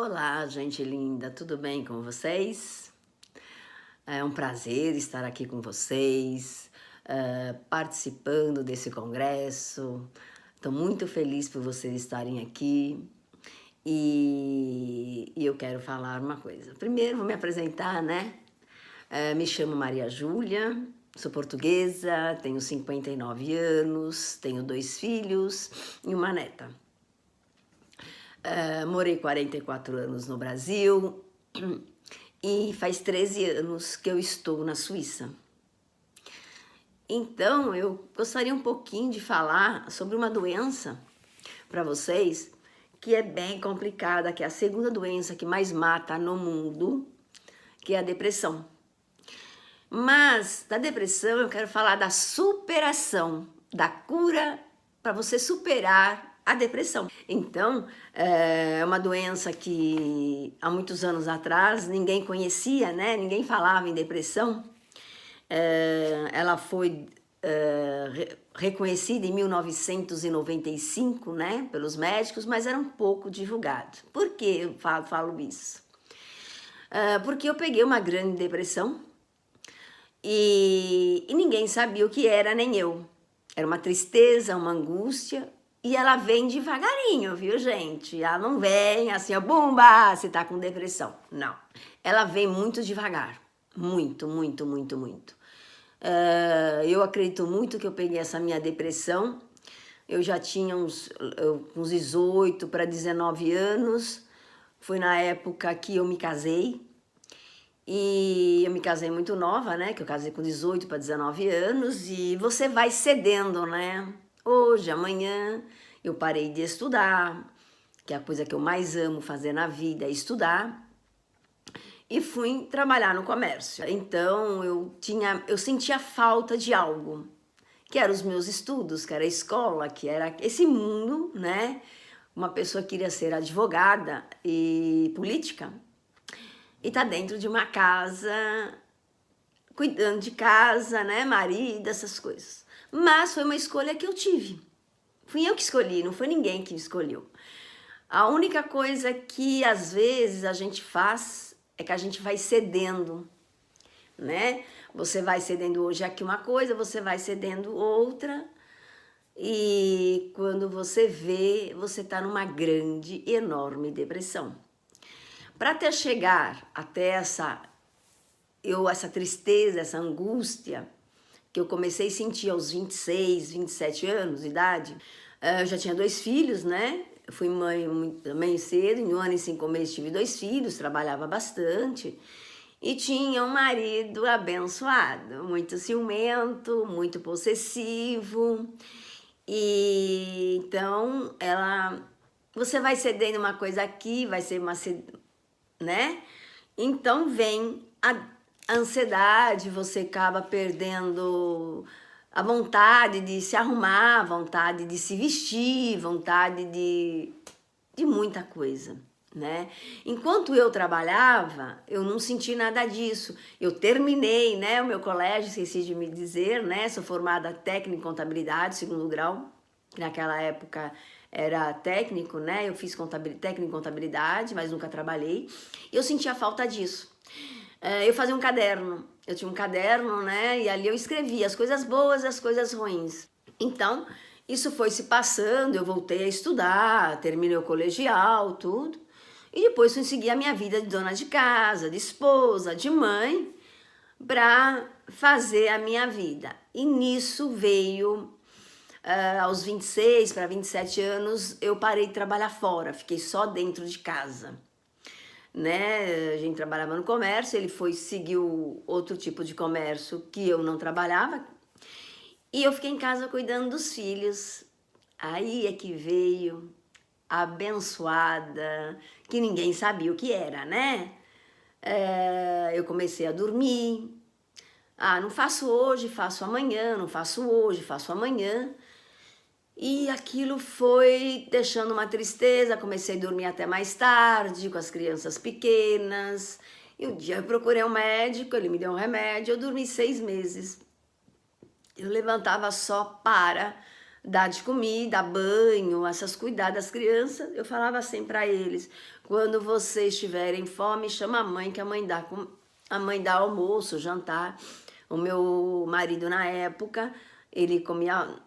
Olá, gente linda, tudo bem com vocês? É um prazer estar aqui com vocês, participando desse congresso. Estou muito feliz por vocês estarem aqui e eu quero falar uma coisa. Primeiro, vou me apresentar, né? Me chamo Maria Júlia, sou portuguesa, tenho 59 anos, tenho 2 filhos e uma neta. Morei 44 anos no Brasil e faz 13 anos que eu estou na Suíça. Então, eu gostaria um pouquinho de falar sobre uma doença para vocês que é bem complicada, que é a segunda doença que mais mata no mundo, que é a depressão. Mas da depressão eu quero falar da superação, da cura para você superar a depressão. Então, é uma doença que há muitos anos atrás ninguém conhecia, né? Ninguém falava em depressão. Ela foi reconhecida em 1995, né? Pelos médicos, mas era um pouco divulgado. Por que eu falo isso? Porque eu peguei uma grande depressão e ninguém sabia o que era, nem eu. Era uma tristeza, uma angústia. E ela vem devagarinho, viu, gente? Ela não vem assim, ó, bumba, você tá com depressão. Não. Ela vem muito devagar. Muito, muito, muito, muito. Eu acredito muito que eu peguei essa minha depressão. Eu já tinha uns 18 para 19 anos. Foi na época que eu me casei. E eu me casei muito nova, né? Que eu casei com 18 para 19 anos. E você vai cedendo, né? Hoje, amanhã, eu parei de estudar, que é a coisa que eu mais amo fazer na vida, é estudar, e fui trabalhar no comércio. Então, eu sentia falta de algo, que eram os meus estudos, que era a escola, que era esse mundo, né? Uma pessoa queria ser advogada e política, e tá dentro de uma casa, cuidando de casa, né? Marido, essas coisas. Mas foi uma escolha que eu tive. Fui eu que escolhi, não foi ninguém que escolheu. A única coisa que às vezes a gente faz é que a gente vai cedendo, né? Você vai cedendo hoje aqui uma coisa, você vai cedendo outra, e quando você vê, você tá numa grande, enorme depressão. Para até chegar até essa tristeza, essa angústia, que eu comecei a sentir aos 26, 27 anos de idade. Eu já tinha 2 filhos, né? Eu fui mãe cedo, em 1 ano e 5 meses tive 2 filhos, trabalhava bastante. E tinha um marido abençoado, muito ciumento, muito possessivo. E então, você vai cedendo uma coisa aqui, vai ser uma, né? Então vem a ansiedade, você acaba perdendo a vontade de se arrumar, vontade de se vestir, vontade de muita coisa, né? Enquanto eu trabalhava, eu não senti nada disso. Eu terminei, né, o meu colégio, esqueci de me dizer, né? Sou formada técnica em contabilidade, 2º grau, que naquela época era técnico, né? Eu fiz técnico em contabilidade, mas nunca trabalhei. E eu sentia falta disso. Eu fazia um caderno, eu tinha um caderno, né? E ali eu escrevia as coisas boas e as coisas ruins. Então, isso foi se passando, eu voltei a estudar, terminei o colegial, tudo. E depois fui seguir a minha vida de dona de casa, de esposa, de mãe, para fazer a minha vida. E nisso veio, aos 26 para 27 anos, eu parei de trabalhar fora, fiquei só dentro de casa. Né? A gente trabalhava no comércio, ele seguiu outro tipo de comércio que eu não trabalhava, e eu fiquei em casa cuidando dos filhos. Aí é que veio a abençoada, que ninguém sabia o que era, né? Eu comecei a dormir. Não faço hoje, faço amanhã, não faço hoje, faço amanhã. E aquilo foi deixando uma tristeza, comecei a dormir até mais tarde, com as crianças pequenas. E um dia eu procurei um médico, ele me deu um remédio, eu dormi 6 meses. Eu levantava só para dar de comida, banho, essas cuidar das crianças. Eu falava assim para eles: quando vocês tiverem fome, chama a mãe, que a mãe dá almoço, jantar. O meu marido na época, ele comia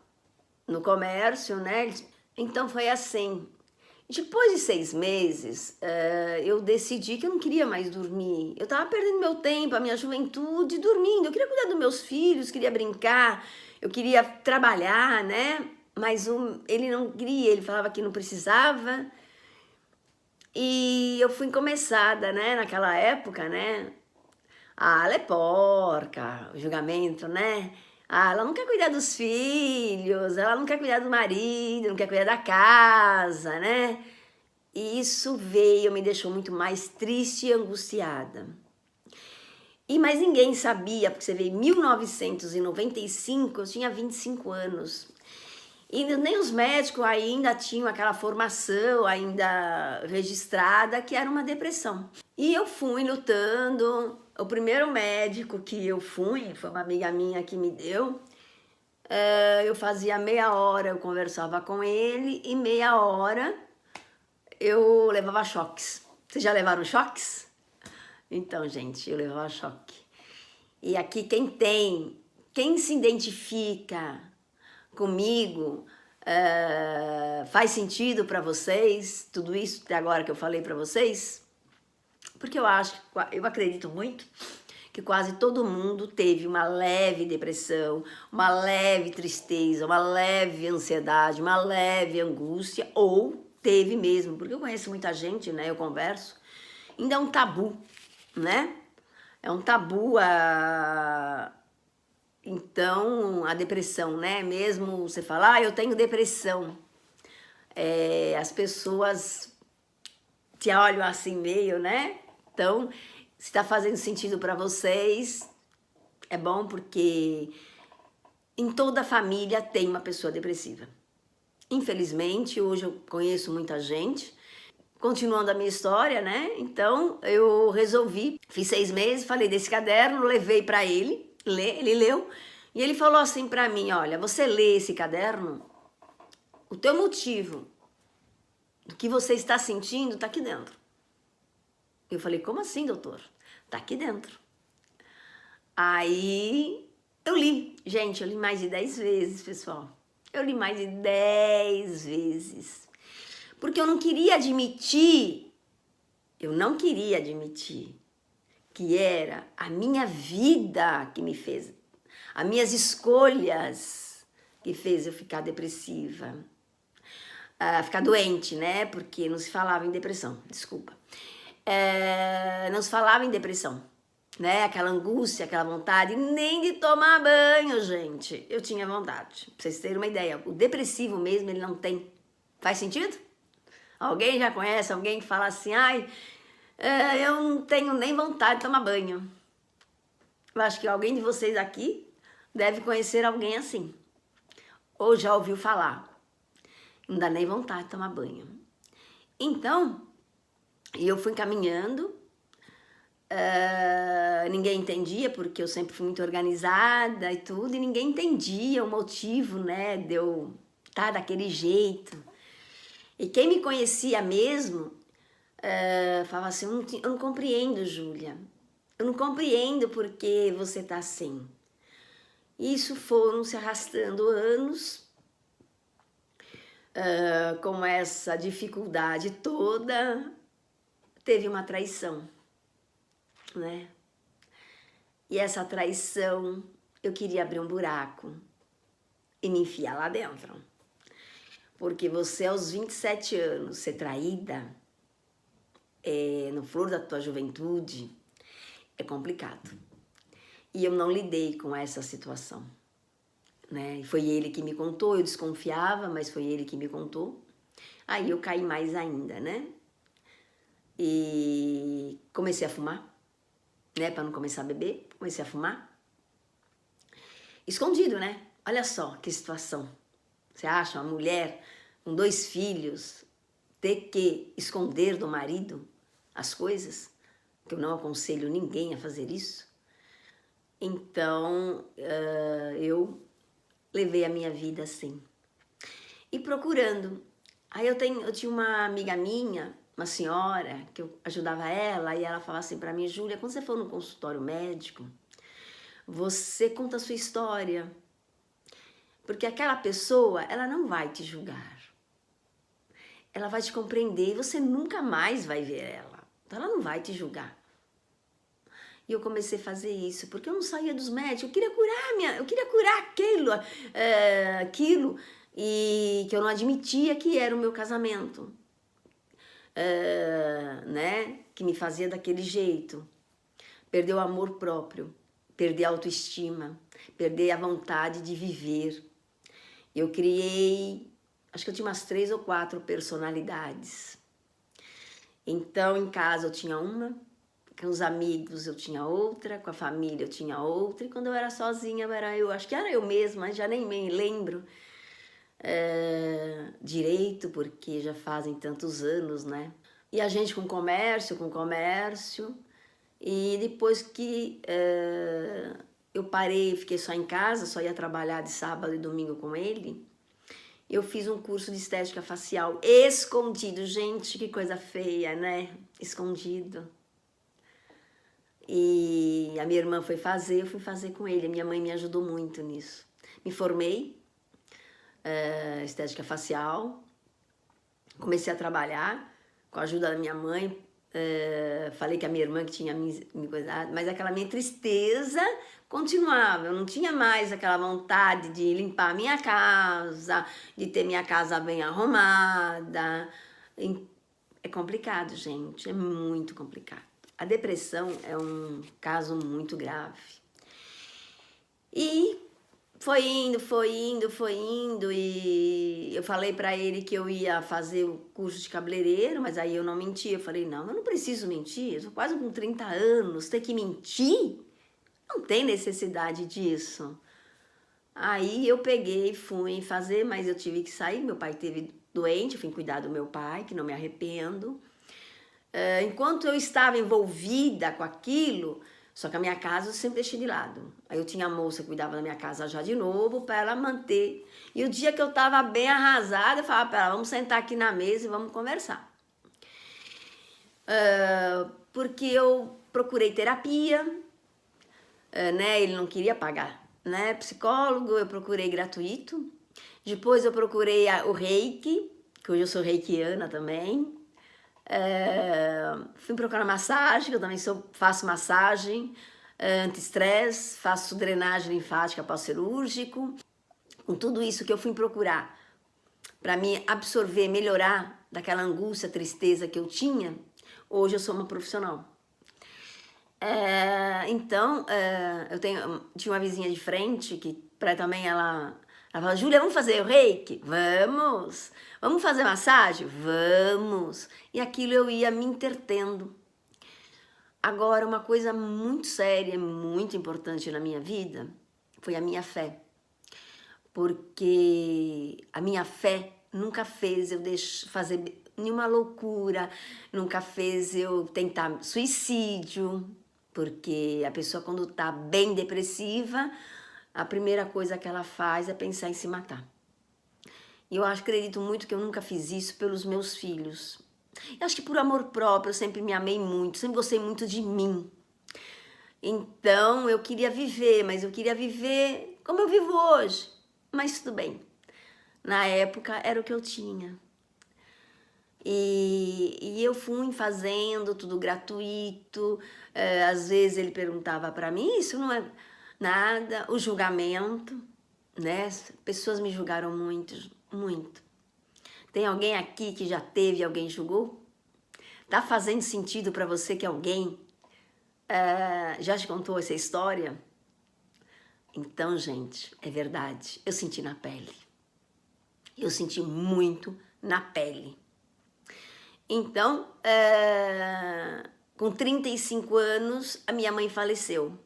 no comércio, né? Então foi assim. Depois de 6 meses, eu decidi que eu não queria mais dormir. Eu estava perdendo meu tempo, a minha juventude, dormindo. Eu queria cuidar dos meus filhos, queria brincar, eu queria trabalhar, né? Mas ele não queria, ele falava que não precisava. E eu fui começada, né, naquela época, né? Ah, ela é porca, o julgamento, né? Ah, ela não quer cuidar dos filhos, ela não quer cuidar do marido, não quer cuidar da casa, né? E isso veio, me deixou muito mais triste e angustiada. E mas ninguém sabia, porque você veio em 1995, eu tinha 25 anos. E nem os médicos ainda tinham aquela formação ainda registrada que era uma depressão. E eu fui lutando. O primeiro médico que eu fui, foi uma amiga minha que me deu. Eu fazia meia hora, eu conversava com ele, e meia hora eu levava choques. Vocês já levaram choques? Então, gente, eu levava choque. E aqui quem se identifica comigo, faz sentido para vocês, tudo isso até agora que eu falei para vocês? Porque eu acredito muito que quase todo mundo teve uma leve depressão, uma leve tristeza, uma leve ansiedade, uma leve angústia, ou teve mesmo, porque eu conheço muita gente, né? Eu converso, ainda é um tabu, né? É um tabu então, a depressão, né? Mesmo você falar, eu tenho depressão, as pessoas te olham assim meio, né? Então, se está fazendo sentido para vocês, é bom porque em toda família tem uma pessoa depressiva. Infelizmente, hoje eu conheço muita gente. Continuando a minha história, né? Então, eu resolvi, fiz 6 meses, falei desse caderno, levei para ele, ele leu, e ele falou assim para mim: olha, você lê esse caderno, o teu motivo do que você está sentindo está aqui dentro. Eu falei: como assim, doutor? Tá aqui dentro. Aí eu li. Gente, eu li mais de 10 vezes, pessoal. Eu li mais de 10 vezes. Porque eu não queria admitir que era a minha vida que me fez, as minhas escolhas que fez eu ficar depressiva. Ficar doente, né? Porque não se falava em depressão, desculpa. Não se falava em depressão, né? Aquela angústia, aquela vontade, nem de tomar banho, gente. Eu tinha vontade, pra vocês terem uma ideia. O depressivo mesmo, ele não tem. Faz sentido? Alguém já conhece alguém que fala assim: ai, eu não tenho nem vontade de tomar banho. Eu acho que alguém de vocês aqui deve conhecer alguém assim. Ou já ouviu falar. Não dá nem vontade de tomar banho. Então, eu fui caminhando. Ninguém entendia, porque eu sempre fui muito organizada e tudo. E ninguém entendia o motivo, né, de eu estar daquele jeito. E quem me conhecia mesmo, falava assim: eu não compreendo, Júlia. Eu não compreendo porque você tá assim. Isso foram se arrastando anos, com essa dificuldade toda, teve uma traição, né? E essa traição, eu queria abrir um buraco e me enfiar lá dentro. Porque você, aos 27 anos, ser traída, no flor da tua juventude, é complicado. E eu não lidei com essa situação, né? E foi ele que me contou, eu desconfiava, mas foi ele que me contou. Aí eu caí mais ainda, né? E comecei a fumar, né? Para não começar a beber, comecei a fumar. Escondido, né? Olha só que situação. Você acha uma mulher com 2 filhos ter que esconder do marido as coisas? Que eu não aconselho ninguém a fazer isso. Então, eu levei a minha vida assim. e procurando. Aí eu tinha uma amiga minha, uma senhora, que eu ajudava ela, e ela falava assim para mim: Júlia, quando você for no consultório médico, você conta a sua história, porque aquela pessoa, ela não vai te julgar, ela vai te compreender e você nunca mais vai ver ela, então ela não vai te julgar. E eu comecei a fazer isso, porque eu não saía dos médicos, eu queria curar aquilo, e que eu não admitia que era o meu casamento, né? Que me fazia daquele jeito. Perder o amor próprio, perder a autoestima, perder a vontade de viver. Eu criei, acho que eu tinha umas 3 ou 4 personalidades. Então, em casa eu tinha uma, com os amigos eu tinha outra, com a família eu tinha outra, e quando eu era sozinha, acho que era eu mesma, já nem me lembro direito, porque já fazem tantos anos, né? E a gente com comércio, e depois que eu parei, fiquei só em casa, só ia trabalhar de sábado e domingo com ele, eu fiz um curso de estética facial escondido. Gente, que coisa feia, né? Escondido. E a minha irmã foi fazer, eu fui fazer com ele. A minha mãe me ajudou muito nisso. Me formei, estética facial, comecei a trabalhar com a ajuda da minha mãe. Falei que a minha irmã que tinha me cuidado, mas aquela minha tristeza continuava. Eu não tinha mais aquela vontade de limpar a minha casa, de ter minha casa bem arrumada. É complicado, gente, é muito complicado. A depressão é um caso muito grave. E foi indo, e eu falei pra ele que eu ia fazer o curso de cabeleireiro, mas aí eu não menti. Eu falei: não, eu não preciso mentir, eu tô quase com 30 anos, ter que mentir? Não tem necessidade disso. Aí eu peguei, fui fazer, mas eu tive que sair, meu pai esteve doente, eu fui cuidar do meu pai, que não me arrependo. Enquanto eu estava envolvida com aquilo, só que a minha casa eu sempre deixei de lado. Aí eu tinha a moça que cuidava da minha casa já de novo, para ela manter. E o dia que eu estava bem arrasada, eu falava para ela: vamos sentar aqui na mesa e vamos conversar. Porque eu procurei terapia, né? Ele não queria pagar, né? Psicólogo, eu procurei gratuito. Depois eu procurei o Reiki, que hoje eu sou reikiana também. Fui procurar massagem, que eu também faço massagem anti-estresse, faço drenagem linfática pós-cirúrgico. Com tudo isso que eu fui procurar para me absorver, melhorar daquela angústia, tristeza que eu tinha, hoje eu sou uma profissional. Então, eu tinha uma vizinha de frente que também ela fala: Júlia, vamos fazer o reiki? Vamos! Vamos fazer massagem? Vamos! E aquilo eu ia me entretendo. Agora, uma coisa muito séria, muito importante na minha vida, foi a minha fé. Porque a minha fé nunca fez eu fazer nenhuma loucura, nunca fez eu tentar suicídio, porque a pessoa, quando tá bem depressiva, a primeira coisa que ela faz é pensar em se matar. E eu acredito muito que eu nunca fiz isso pelos meus filhos. Eu acho que por amor próprio, eu sempre me amei muito, sempre gostei muito de mim. Então, eu queria viver, mas eu queria viver como eu vivo hoje. Mas tudo bem. Na época, era o que eu tinha. E eu fui fazendo tudo gratuito. Às vezes ele perguntava para mim: isso não é nada. O julgamento, né? Pessoas me julgaram muito, muito. Tem alguém aqui que já teve, alguém julgou? Tá fazendo sentido para você que alguém já te contou essa história? Então, gente, é verdade. Eu senti na pele. Eu senti muito na pele. Então, com 35 anos, a minha mãe faleceu.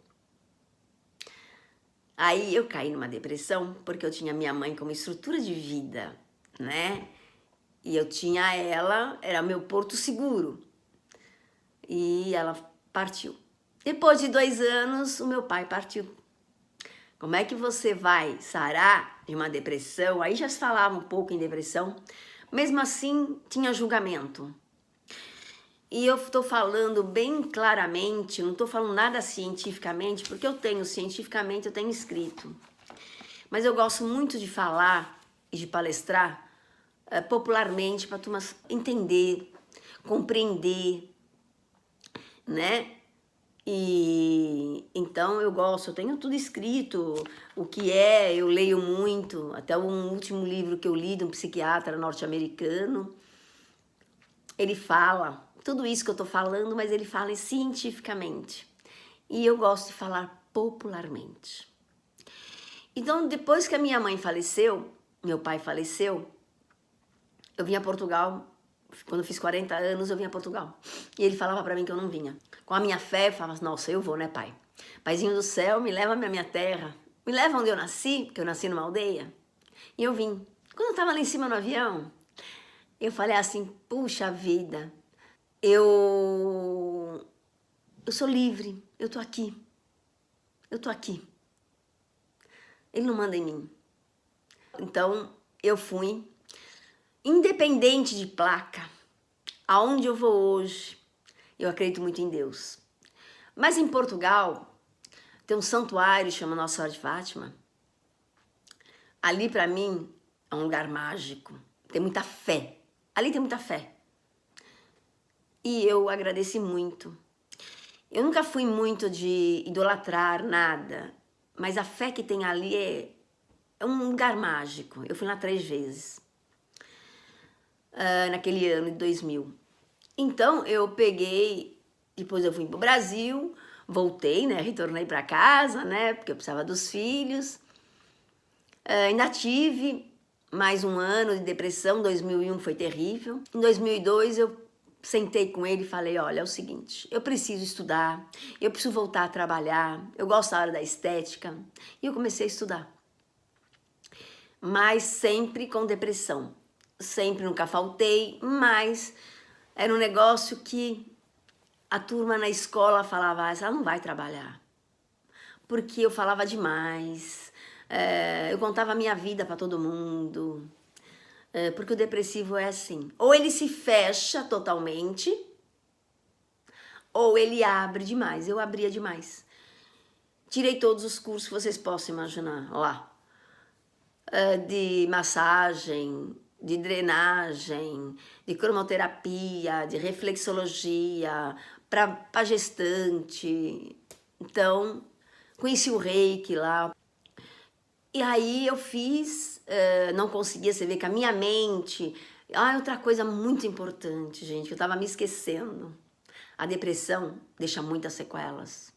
Aí eu caí numa depressão, porque eu tinha minha mãe como estrutura de vida, né? E eu tinha ela, era meu porto seguro. E ela partiu. Depois de 2 anos, o meu pai partiu. Como é que você vai sarar de uma depressão? Aí já se falava um pouco em depressão. Mesmo assim, tinha julgamento. E eu estou falando bem claramente, não estou falando nada cientificamente, porque cientificamente eu tenho escrito. Mas eu gosto muito de falar e de palestrar popularmente para a turma entender, compreender, né? E então eu tenho tudo escrito, eu leio muito, até um último livro que eu li de um psiquiatra norte-americano, ele fala tudo isso que eu tô falando, mas ele fala cientificamente. E eu gosto de falar popularmente. Então, depois que a minha mãe faleceu, meu pai faleceu, eu vim a Portugal. Quando eu fiz 40 anos, eu vim a Portugal. E ele falava pra mim que eu não vinha. Com a minha fé, eu falava, nossa, eu vou, né, pai? Paizinho do céu, me leva à minha terra. Me leva onde eu nasci, porque eu nasci numa aldeia. E eu vim. Quando eu tava lá em cima no avião, eu falei assim, puxa vida, eu sou livre, eu tô aqui. Eu tô aqui. Ele não manda em mim. Então, eu fui, independente de placa, aonde eu vou hoje, eu acredito muito em Deus. Mas em Portugal, tem um santuário chamado Nossa Senhora de Fátima. Ali, para mim, é um lugar mágico. Tem muita fé. Ali tem muita fé. E eu agradeci muito. Eu nunca fui muito de idolatrar nada, mas a fé que tem ali é um lugar mágico. Eu fui lá 3 vezes, naquele ano de 2000. Então, eu peguei, depois eu fui pro Brasil, voltei, né, retornei para casa, né, porque eu precisava dos filhos. Ainda tive mais um ano de depressão, 2001 foi terrível. Em 2002 eu sentei com ele e falei, olha, é o seguinte, eu preciso estudar, eu preciso voltar a trabalhar, eu gosto da área da estética. E eu comecei a estudar. Mas sempre com depressão. Sempre, nunca faltei, mas era um negócio que a turma na escola falava, ela não vai trabalhar. Porque eu falava demais, eu contava a minha vida para todo mundo. Porque o depressivo é assim, ou ele se fecha totalmente, ou ele abre demais. Eu abria demais. Tirei todos os cursos que vocês possam imaginar lá. De massagem, de drenagem, de cromoterapia, de reflexologia, para gestante. Então, conheci o Reiki lá. E aí eu fiz, não conseguia, você vê que a minha mente... outra coisa muito importante, gente, que eu tava me esquecendo. A depressão deixa muitas sequelas.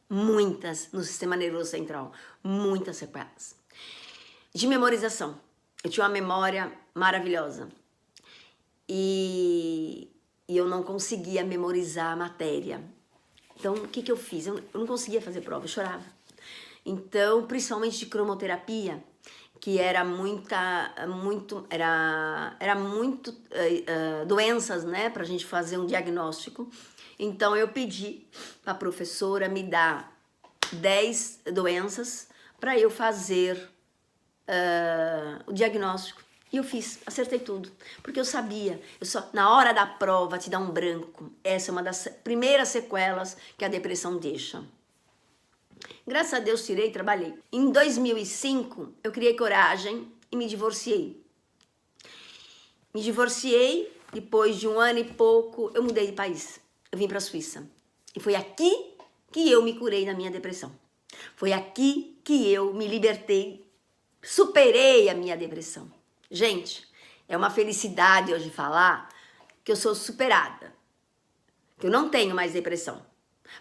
Muitas no sistema nervoso central. Muitas sequelas. De memorização. Eu tinha uma memória maravilhosa. E eu não conseguia memorizar a matéria. Então, o que eu fiz? Eu não conseguia fazer prova, eu chorava. Então, principalmente de cromoterapia, que era muito doenças, né, pra gente fazer um diagnóstico. Então, eu pedi pra professora me dar 10 doenças para eu fazer o diagnóstico. E eu fiz, acertei tudo, porque eu sabia, na hora da prova te dá um branco. Essa é uma das primeiras sequelas que a depressão deixa. Graças a Deus tirei e trabalhei. Em 2005, eu criei coragem e me divorciei. Me divorciei, depois de 1 ano e pouco, eu mudei de país. Eu vim para a Suíça. E foi aqui que eu me curei da minha depressão. Foi aqui que eu me libertei, superei a minha depressão. Gente, é uma felicidade hoje falar que eu sou superada, que eu não tenho mais depressão.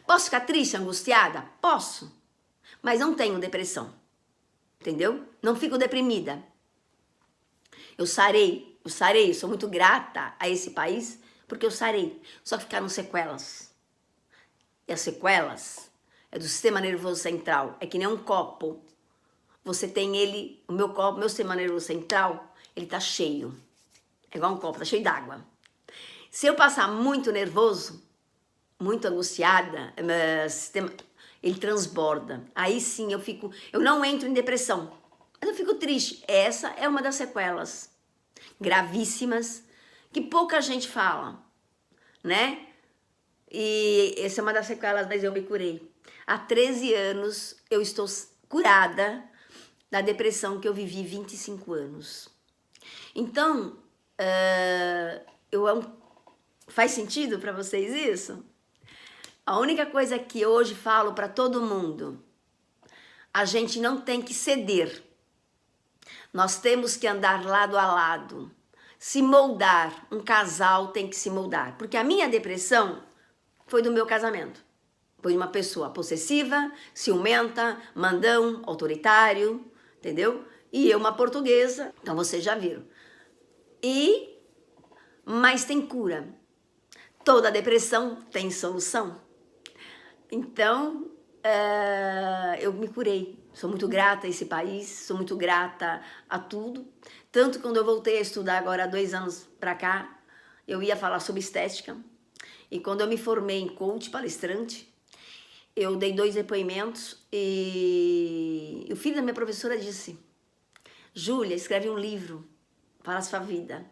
Posso ficar triste, angustiada? Posso, mas não tenho depressão, entendeu? Não fico deprimida. Eu sarei, eu sou muito grata a esse país porque eu sarei, só que ficaram sequelas. E as sequelas é do sistema nervoso central, é que nem um copo. Você tem ele, o meu copo, meu sistema nervoso central, ele tá cheio. É igual um copo, tá cheio d'água. Se eu passar muito nervoso, muito angustiada, ele transborda. Aí sim eu não entro em depressão, mas eu fico triste. Essa é uma das sequelas gravíssimas que pouca gente fala, né? E essa é uma das sequelas, mas eu me curei. Há 13 anos eu estou curada da depressão que eu vivi 25 anos. Então, faz sentido para vocês isso? A única coisa que hoje falo para todo mundo, a gente não tem que ceder. Nós temos que andar lado a lado, se moldar. Um casal tem que se moldar, porque a minha depressão foi do meu casamento. Foi de uma pessoa possessiva, ciumenta, mandão, autoritário, entendeu? E eu uma portuguesa, então vocês já viram. Mas tem cura. Toda depressão tem solução. Então, eu me curei. Sou muito grata a esse país, sou muito grata a tudo. Tanto que quando eu voltei a estudar agora há 2 anos pra cá, eu ia falar sobre estética. E quando eu me formei em coach, palestrante, eu dei 2 depoimentos e o filho da minha professora disse: Júlia, escreve um livro para a sua vida.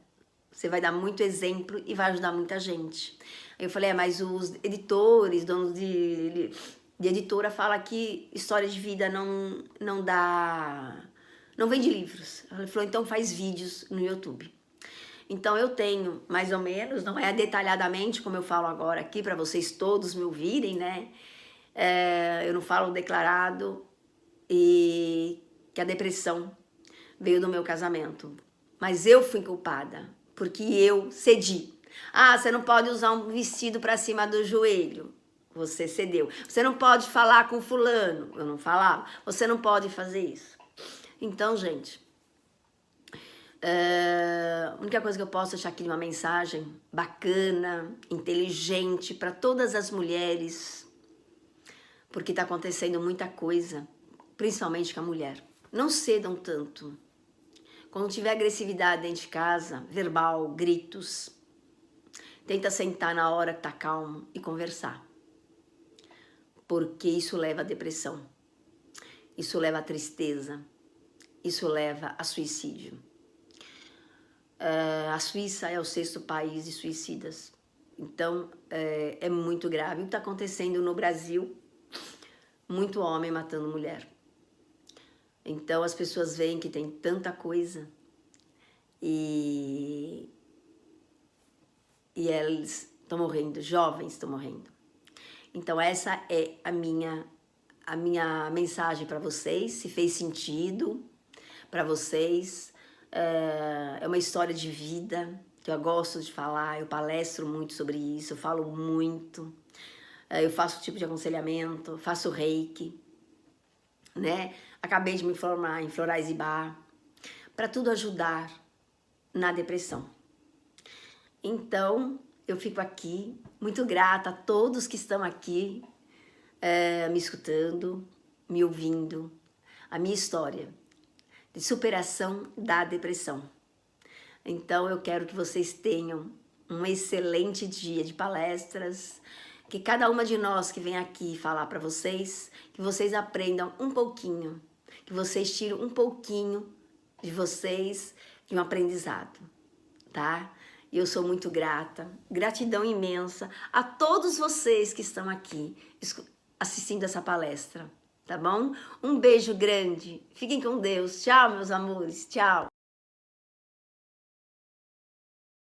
Você vai dar muito exemplo e vai ajudar muita gente. Aí eu falei, mas os editores, donos de editora, falam que história de vida não vende livros. Ela falou, então faz vídeos no YouTube. Então eu tenho, mais ou menos, não é detalhadamente como eu falo agora aqui, para vocês todos me ouvirem, né? Eu não falo declarado, e que a depressão veio do meu casamento. Mas eu fui culpada, porque eu cedi. Ah, você não pode usar um vestido para cima do joelho. Você cedeu. Você não pode falar com fulano. Eu não falava. Você não pode fazer isso. Então, gente, a única coisa que eu posso deixar aqui de uma mensagem bacana, inteligente para todas as mulheres, porque está acontecendo muita coisa, principalmente com a mulher. Não cedam tanto. Quando tiver agressividade dentro de casa, verbal, gritos, tenta sentar na hora que tá calmo e conversar. Porque isso leva à depressão. Isso leva à tristeza. Isso leva a suicídio. A Suíça é o 6º país de suicidas. Então, é muito grave. O que está acontecendo no Brasil? Muito homem matando mulher. Então, as pessoas veem que tem tanta coisa e eles estão morrendo, jovens estão morrendo. Então, essa é a minha mensagem para vocês, se fez sentido para vocês. É uma história de vida que eu gosto de falar, eu palestro muito sobre isso, eu falo muito, eu faço tipo de aconselhamento, faço reiki, né? Acabei de me formar em Florais e Bar, para tudo ajudar na depressão. Então, eu fico aqui, muito grata a todos que estão aqui, me escutando, me ouvindo, a minha história de superação da depressão. Então, eu quero que vocês tenham um excelente dia de palestras, que cada uma de nós que vem aqui falar para vocês, que vocês aprendam um pouquinho, que vocês tirem um pouquinho de vocês de um aprendizado, tá? E eu sou muito grata, gratidão imensa a todos vocês que estão aqui assistindo essa palestra, tá bom? Um beijo grande, fiquem com Deus, tchau meus amores, tchau!